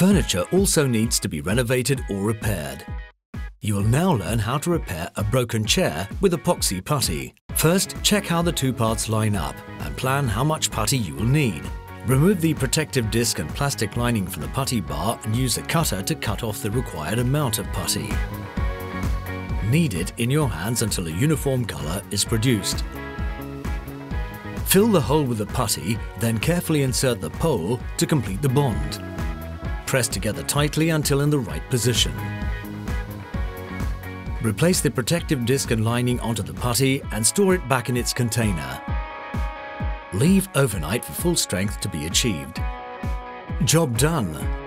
Furniture also needs to be renovated or repaired. You will now learn how to repair a broken chair with epoxy putty. First, check how the two parts line up and plan how much putty you will need. Remove the protective disc and plastic lining from the putty bar and use a cutter to cut off the required amount of putty. Knead it in your hands until a uniform color is produced. Fill the hole with the putty, then carefully insert the pole to complete the bond. Press together tightly until in the right position. Replace the protective disc and lining onto the putty and store it back in its container. Leave overnight for full strength to be achieved. Job done!